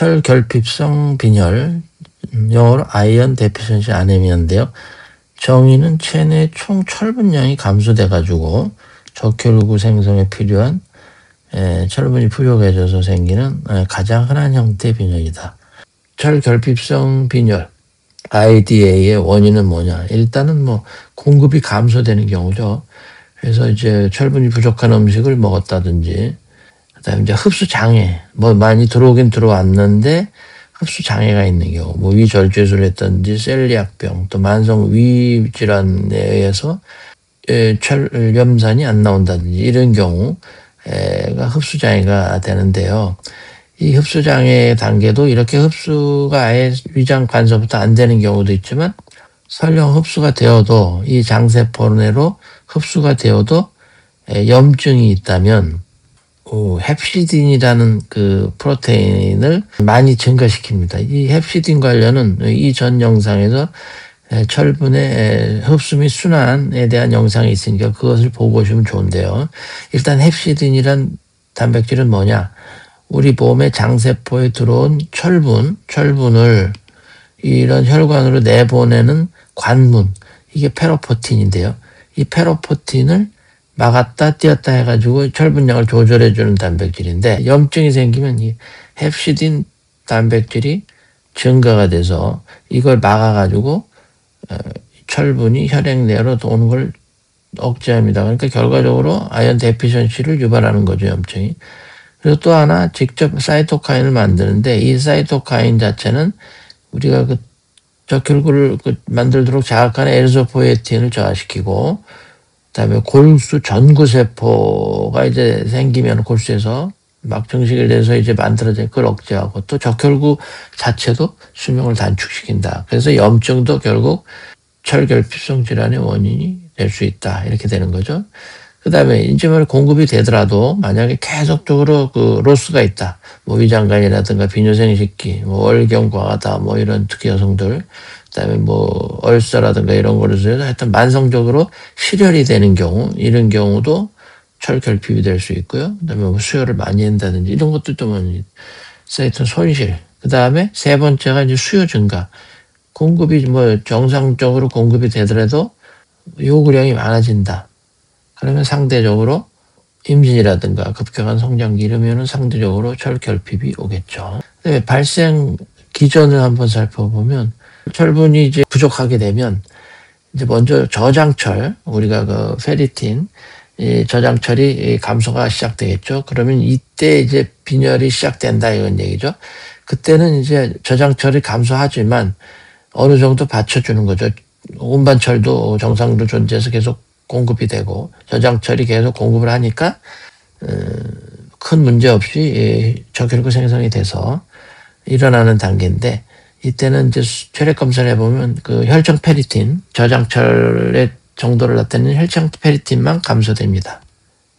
철결핍성 빈혈, 영어로 아이언 데피션시 아네미아인데요. 정의는 체내 총 철분량이 감소돼가지고 적혈구 생성에 필요한 철분이 부족해져서 생기는 가장 흔한 형태의 빈혈이다. 철결핍성 빈혈, IDA의 원인은 뭐냐? 일단은 공급이 감소되는 경우죠. 그래서 이제 철분이 부족한 음식을 먹었다든지, 그다음에 이제 흡수 장애, 많이 들어오긴 들어왔는데 흡수 장애가 있는 경우, 위절제술을 했든지 셀리악병, 또 만성 위 질환에 의해서 철염산이 안 나온다든지 이런 경우가 흡수 장애가 되는데요. 이 흡수 장애 단계도 이렇게 흡수가 아예 위장 관서부터 안 되는 경우도 있지만, 설령 흡수가 되어도 이 장세포 내로 흡수가 되어도 염증이 있다면 헵시딘이라는 그 프로테인을 많이 증가시킵니다. 이 헵시딘 관련은 이 전 영상에서 철분의 흡수 및 순환에 대한 영상이 있으니까 그것을 보고 오시면 좋은데요. 일단 헵시딘이란 단백질은 뭐냐? 우리 몸의 장세포에 들어온 철분을 이런 혈관으로 내보내는 관문, 이게 페로포틴인데요. 이 페로포틴을 막았다 띄었다 해가지고 철분량을 조절해주는 단백질인데, 염증이 생기면 이 헵시딘 단백질이 증가가 돼서 이걸 막아가지고 철분이 혈액 내로 오는 걸 억제합니다. 그러니까 결과적으로 아이언 데피션시를 유발하는 거죠, 염증이. 그리고 또 하나, 직접 사이토카인을 만드는데, 이 사이토카인 자체는 우리가 적혈구를 만들도록 자극하는 에리소포에틴을 저하시키고, 그다음에 골수 전구세포가 이제 생기면 골수에서 막 증식을 내서 이제 만들어진 그걸 억제하고, 또 적혈구 자체도 수명을 단축시킨다. 그래서 염증도 결국 철결핍성 질환의 원인이 될 수 있다. 이렇게 되는 거죠. 그다음에 이제 공급이 되더라도 만약에 계속적으로 로스가 있다. 위장관이라든가 비뇨생식기, 월경과하다, 이런 특히 여성들, 그다음에 얼서라든가 이런 거로 해서 하여튼 만성적으로 실혈이 되는 경우, 이런 경우도 철결핍이 될 수 있고요. 그다음에 수혈을 많이 한다든지 이런 것들도 하여튼 손실. 그다음에 세 번째가 이제 수요 증가. 공급이 정상적으로 공급이 되더라도 요구량이 많아진다. 그러면 상대적으로 임신이라든가 급격한 성장기 이러면은 상대적으로 철결핍이 오겠죠. 그다음에 발생 기전을 한번 살펴보면, 철분이 이제 부족하게 되면 이제 먼저 저장철, 우리가 페리틴, 이 저장철이 감소가 시작되겠죠. 그러면 이때 이제 빈혈이 시작된다 이런 얘기죠. 그때는 이제 저장철이 감소하지만 어느 정도 받쳐주는 거죠. 운반철도 정상으로 존재해서 계속 공급이 되고 저장철이 계속 공급을 하니까 큰 문제 없이 적혈구 생성이 돼서 일어나는 단계인데, 이때는 이제 혈액 검사를 해보면 혈청 페리틴, 저장철의 정도를 나타내는 혈청 페리틴만 감소됩니다.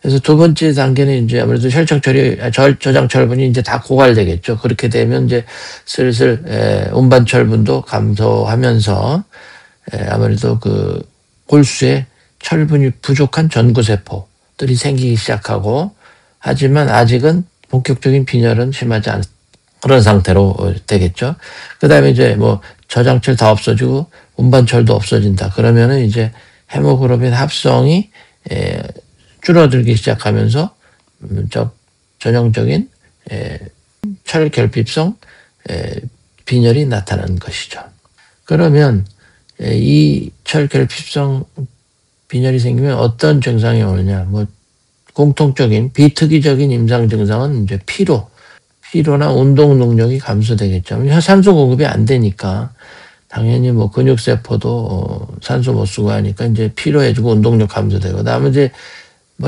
그래서 두 번째 단계는 이제 아무래도 저장철분이 이제 다 고갈되겠죠. 그렇게 되면 이제 슬슬 운반철분도 감소하면서 아무래도 골수에 철분이 부족한 전구세포들이 생기기 시작하고, 하지만 아직은 본격적인 빈혈은 심하지 않은 그런 상태로 되겠죠. 그 다음에 이제 저장철 다 없어지고 운반철도 없어진다. 그러면은 이제 헤모글로빈 합성이 줄어들기 시작하면서 전형적인 철결핍성 빈혈이 나타나는 것이죠. 그러면 이 철결핍성 빈혈이 생기면 어떤 증상이 오느냐? 공통적인 비특이적인 임상 증상은 이제 피로나 운동 능력이 감소되겠죠. 산소 공급이 안 되니까 당연히 근육세포도 산소 못 쓰고 하니까 이제 피로해지고 운동력 감소되고, 그다음에 이제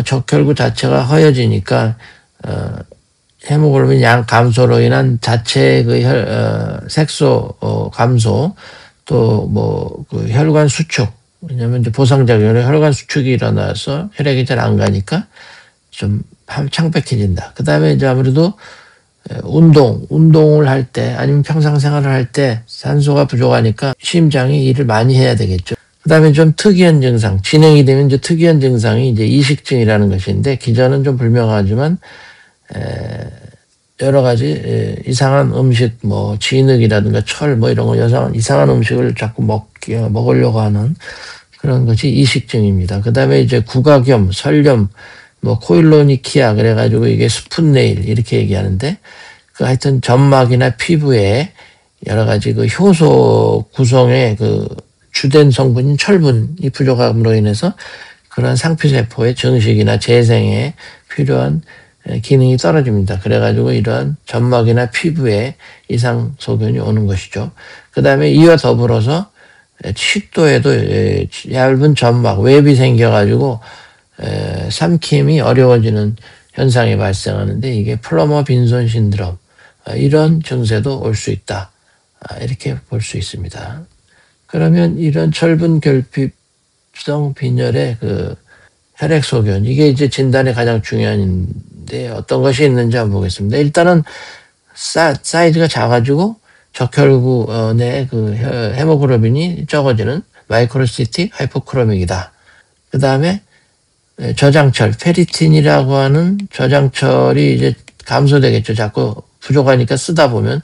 적혈구 자체가 허여지니까 헤모글로빈 양 감소로 인한 자체 색소 감소, 또 혈관 수축, 왜냐면 이제 보상작용으로 혈관 수축이 일어나서 혈액이 잘 안 가니까 좀 창백해진다. 그 다음에 이제 아무래도 운동을 할 때 아니면 평상생활을 할 때 산소가 부족하니까 심장이 일을 많이 해야 되겠죠. 그 다음에 좀 특이한 증상, 진행이 되면 이제 특이한 증상이 이제 이식증이라는 것인데, 기전은 좀 불명하지만 여러 가지 이상한 음식, 뭐 진흙이라든가 철, 뭐 이런 거 이상한 음식을 자꾸 먹으려고 하는 그런 것이 이식증입니다. 그 다음에 이제 구각염, 설염, 뭐 코일로니키아 그래가지고 이게 스푼네일 이렇게 얘기하는데, 그 하여튼 점막이나 피부에 여러 가지 그 효소 구성의 그 주된 성분인 철분이 부족함으로 인해서 그런 상피세포의 증식이나 재생에 필요한 기능이 떨어집니다. 그래가지고 이러한 점막이나 피부에 이상 소견이 오는 것이죠. 그 다음에 이와 더불어서 식도에도 얇은 점막, 웹이 생겨가지고 삼킴이 어려워지는 현상이 발생하는데, 이게 플러머 빈손 신드롬, 이런 증세도 올 수 있다. 이렇게 볼 수 있습니다. 그러면 이런 철분 결핍성 빈혈의 그 혈액 소견, 이게 이제 진단에 가장 중요한데 어떤 것이 있는지 한번 보겠습니다. 일단은 사이즈가 작아지고 적혈구 내 그 헤모글로빈이 적어지는 마이크로시틱 하이포크로믹이다. 그 다음에 저장철, 페리틴이라고 하는 저장철이 이제 감소되겠죠. 자꾸 부족하니까 쓰다 보면.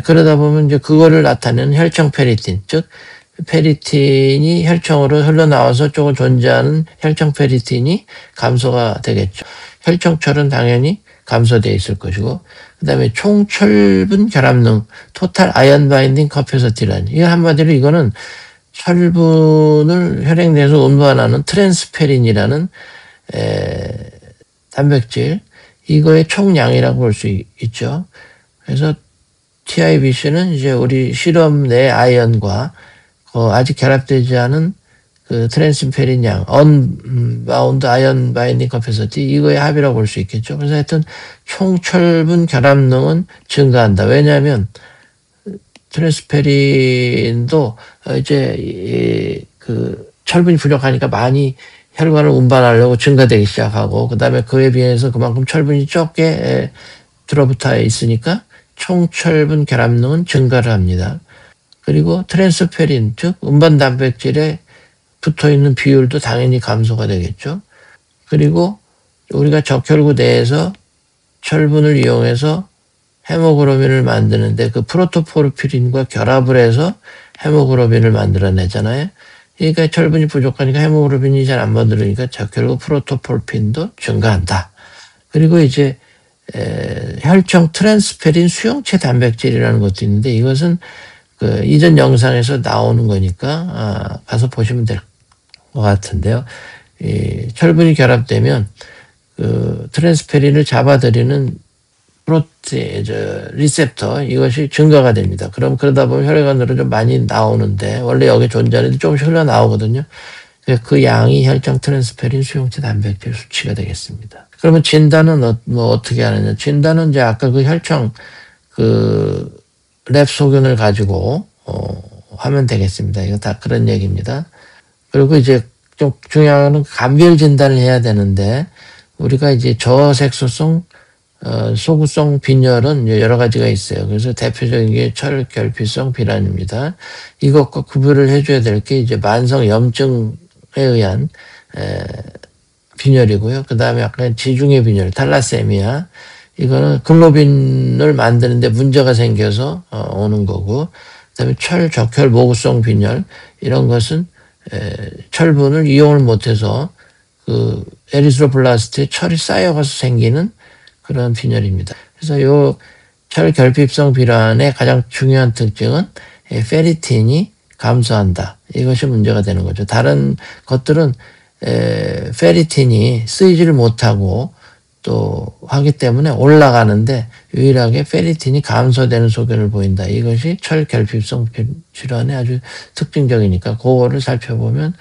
그러다 보면 이제 그거를 나타내는 혈청 페리틴, 즉 페리틴이 혈청으로 흘러나와서 조금 존재하는 혈청 페리틴이 감소가 되겠죠. 혈청철은 당연히 감소되어 있을 것이고, 그 다음에 총철분 결합능, 토탈 아연 바인딩 커패서티라는, 이거 한마디로 이거는 철분을 혈액 내에서 운반하는 트랜스페린이라는 단백질, 이거의 총량이라고 볼 수 있죠. 그래서 TIBC는 이제 우리 실험 내 아연과 아직 결합되지 않은 그 트랜스페린 양, 언바운드 아연 바인딩 커패서티, 이거의 합이라고 볼 수 있겠죠. 그래서 하여튼 총철분 결합능은 증가한다. 왜냐하면 트랜스페린도 이제 그 철분이 부족하니까 많이 혈관을 운반하려고 증가되기 시작하고, 그 다음에 그에 비해서 그만큼 철분이 적게 들어붙어 있으니까 총철분 결합능은 증가를 합니다. 그리고 트랜스페린, 즉 운반 단백질에 붙어있는 비율도 당연히 감소가 되겠죠. 그리고 우리가 적혈구 내에서 철분을 이용해서 헤모글로빈을 만드는데, 그 프로토포르피린과 결합을 해서 헤모글로빈을 만들어내잖아요. 그러니까 철분이 부족하니까 헤모글로빈이 잘 안 만들으니까 적혈구 프로토포르핀도 증가한다. 그리고 이제 혈청 트랜스페린 수용체 단백질이라는 것도 있는데, 이것은 그 이전 영상에서 나오는 거니까 가서 보시면 될 것 같은데요. 이 철분이 결합되면 그 트랜스페린을 잡아들이는 리셉터, 이것이 증가가 됩니다. 그러다 보면 혈액안으로 좀 많이 나오는데, 원래 여기 존재하는데 조금씩 흘러나오거든요. 그 양이 혈청 트랜스페린 수용체 단백질 수치가 되겠습니다. 그러면 진단은 뭐 어떻게 하느냐? 진단은 이제 아까 그 혈청 그 랩 소견을 가지고 하면 되겠습니다. 이거 다 그런 얘기입니다. 그리고 이제 좀 중요한 건 감별 진단을 해야 되는데, 우리가 이제 저색소성 소구성 빈혈은 여러 가지가 있어요. 그래서 대표적인 게 철결핍성 비란입니다. 이것과 구별을 해줘야 될 게 이제 만성 염증에 의한 빈혈이고요. 그 다음에 약간 지중해 빈혈, 탈라세미아, 이거는 글로빈을 만드는데 문제가 생겨서 오는 거고, 그다음에 철적혈 모구성 빈혈, 이런 것은 철분을 이용을 못해서 그 에리스로블라스트에 철이 쌓여가서 생기는 그런 빈혈입니다. 그래서 요 철결핍성 질환의 가장 중요한 특징은 페리틴이 감소한다. 이것이 문제가 되는 거죠. 다른 것들은 페리틴이 쓰이지를 못하고 또 하기 때문에 올라가는데, 유일하게 페리틴이 감소되는 소견을 보인다. 이것이 철결핍성 질환의 아주 특징적이니까 그거를 살펴보면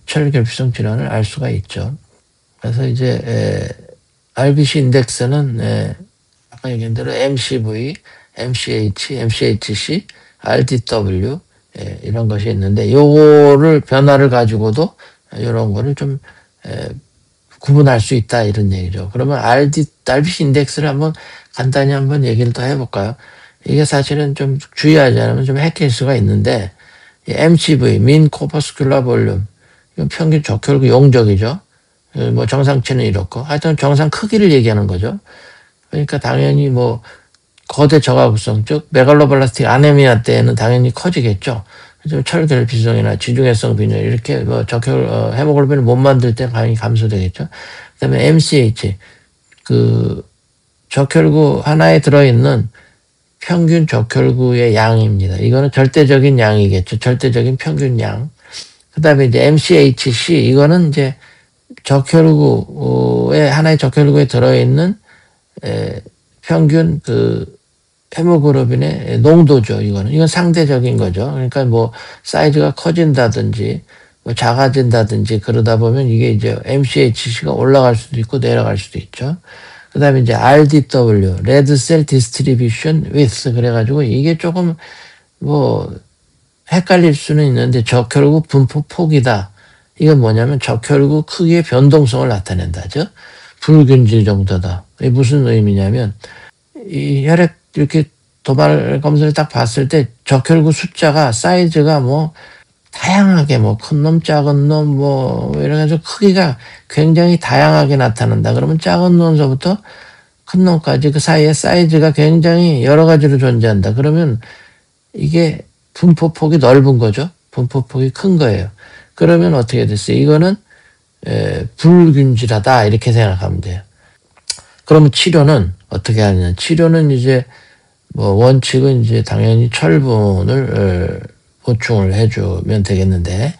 철결핍성 질환을 알 수가 있죠. 그래서 이제 RBC 인덱스는 아까 얘기한 대로 MCV, MCH, MCHC, RDW 이런 것이 있는데, 요거를 변화를 가지고도 이런 거를 좀 구분할 수 있다, 이런 얘기죠. 그러면 RBC 인덱스를 간단히 한번 얘기를 더 해볼까요? 이게 사실은 좀 주의하지 않으면 좀 헷갈릴 수가 있는데, MCV, Mean Corpuscular Volume, 이건 평균 적혈구 용적이죠. 뭐 정상치는 이렇고, 하여튼 정상 크기를 얘기하는 거죠. 그러니까 당연히 뭐 거대 저하구성 즉 메갈로블라스틱 아네미아 때는 당연히 커지겠죠. 좀 철결핍성이나 지중해성 빈혈 이렇게 뭐 헤모글로빈을 못 만들 때 당연히 감소되겠죠. 그다음에 MCH 그 적혈구 하나에 들어있는 평균 적혈구의 양입니다. 이거는 절대적인 양이겠죠. 절대적인 평균 양. 그다음에 이제 MCHC 이거는 이제 적혈구에 하나의 적혈구에 들어있는 평균 그 헤모글로빈의 농도죠. 이건 상대적인 거죠. 그러니까 뭐 사이즈가 커진다든지 뭐 작아진다든지 그러다 보면 이게 이제 MCHC가 올라갈 수도 있고 내려갈 수도 있죠. 그다음에 이제 RDW, Red Cell Distribution Width 그래가지고 이게 조금 뭐 헷갈릴 수는 있는데 적혈구 분포 폭이다. 이건 뭐냐면 적혈구 크기의 변동성을 나타낸다죠. 불균질 정도다. 이게 무슨 의미냐면 이 혈액 이렇게 도발 검사를 딱 봤을 때 적혈구 숫자가 사이즈가 뭐 다양하게 뭐 큰 놈, 작은 놈, 뭐 이래가지고 크기가 굉장히 다양하게 나타난다. 그러면 작은 놈서부터 큰 놈까지 그 사이에 사이즈가 굉장히 여러 가지로 존재한다. 그러면 이게 분포폭이 넓은 거죠. 분포폭이 큰 거예요. 그러면 어떻게 됐어요? 이거는 불균질하다 이렇게 생각하면 돼요. 그러면 치료는 어떻게 하느냐? 치료는 이제 뭐 원칙은 이제 당연히 철분을 보충을 해주면 되겠는데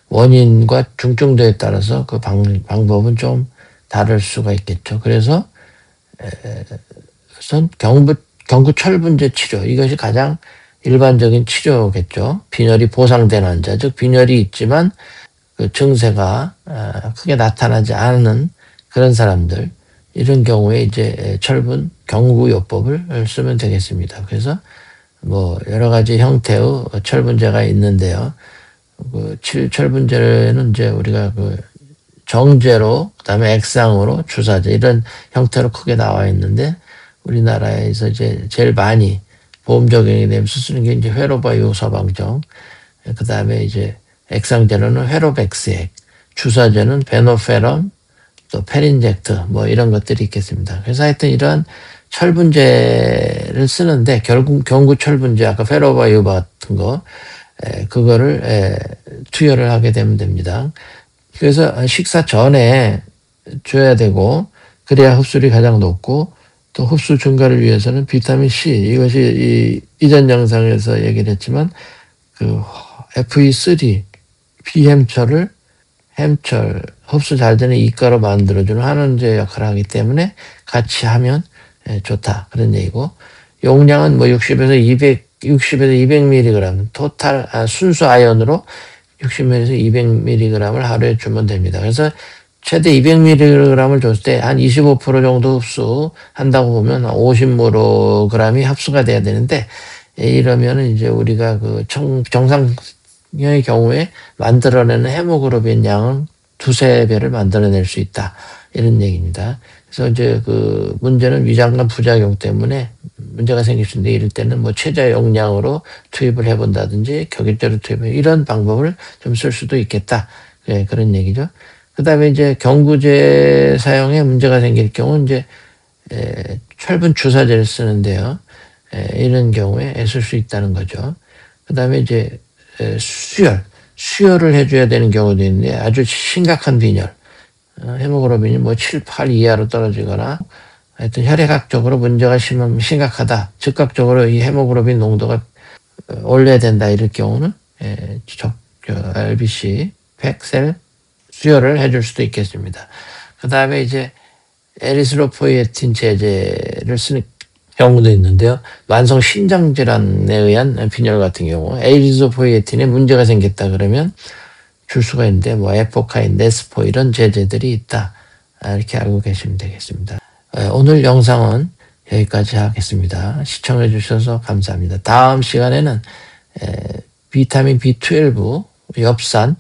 원인과 중증도에 따라서 그 방법은 좀 다를 수가 있겠죠. 그래서 우선 경구 철분제 치료 이것이 가장 일반적인 치료겠죠. 빈혈이 보상된 환자, 즉 빈혈이 있지만 그 증세가 크게 나타나지 않는 그런 사람들 이런 경우에 이제 철분 경구요법을 쓰면 되겠습니다. 그래서 뭐 여러 가지 형태의 철분제가 있는데요. 그 철분제는 이제 우리가 그 정제로 그다음에 액상으로 주사제 이런 형태로 크게 나와 있는데 우리나라에서 이제 제일 많이 보험 적용이 되면서 쓰는 게 이제 회로바이오 서방정, 그다음에 이제 액상제로는 회로백스액, 주사제는 베노페럼, 또 페린젝트 뭐 이런 것들이 있겠습니다. 그래서 하여튼 이런 철분제를 쓰는데 결국 경구 철분제 아까 페로바이오 같은 거 그거를 투여를 하게 되면 됩니다. 그래서 식사 전에 줘야 되고 그래야 흡수율이 가장 높고 또 흡수 증가를 위해서는 비타민 C 이것이 이전 영상에서 얘기를 했지만 그 FE3 비햄철을 햄철 흡수 잘 되는 이가로 만들어주는 환원제 역할을 하기 때문에 같이 하면 좋다 그런 얘기고 용량은 뭐 60에서 200mg 토탈 순수 아연으로 60mg에서 200mg을 하루에 주면 됩니다. 그래서 최대 200mg을 줬을 때 한 25% 정도 흡수한다고 보면 50mg이 합수가 돼야 되는데 이러면은 이제 우리가 그 정상의 경우에 만들어내는 헤모글로빈 양은 두세 배를 만들어낼 수 있다 이런 얘기입니다. 그래서 이제 그 문제는 위장관 부작용 때문에 문제가 생길 수 있는데 이럴 때는 뭐 최저 용량으로 투입을 해본다든지 격일제로 투입을 이런 방법을 좀 쓸 수도 있겠다. 네, 그런 얘기죠. 그다음에 이제 경구제 사용에 문제가 생길 경우 이제 철분 주사제를 쓰는데요. 이런 경우에 쓸 수 있다는 거죠. 그다음에 이제 수혈을 해줘야 되는 경우도 있는데 아주 심각한 빈혈, 헤모글로빈이 뭐 7, 8 이하로 떨어지거나 하여튼 혈액학적으로 문제가 심각하다. 즉각적으로 이 헤모글로빈 농도가 올려야 된다. 이럴 경우는 RBC, 백셀 수혈을 해줄 수도 있겠습니다. 그 다음에 이제 에리스로포이에틴 제제를 쓰는 경우도 있는데요. 만성 신장 질환에 의한 빈혈 같은 경우 에리스로포이에틴에 문제가 생겼다 그러면 줄 수가 있는데 뭐 에포카인, 네스포 이런 제제들이 있다. 이렇게 알고 계시면 되겠습니다. 오늘 영상은 여기까지 하겠습니다. 시청해 주셔서 감사합니다. 다음 시간에는 비타민 B12, 엽산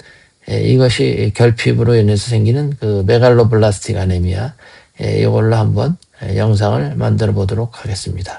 이것이 결핍으로 인해서 생기는 그 메갈로블라스틱 아네미아 이걸로 한번 영상을 만들어 보도록 하겠습니다.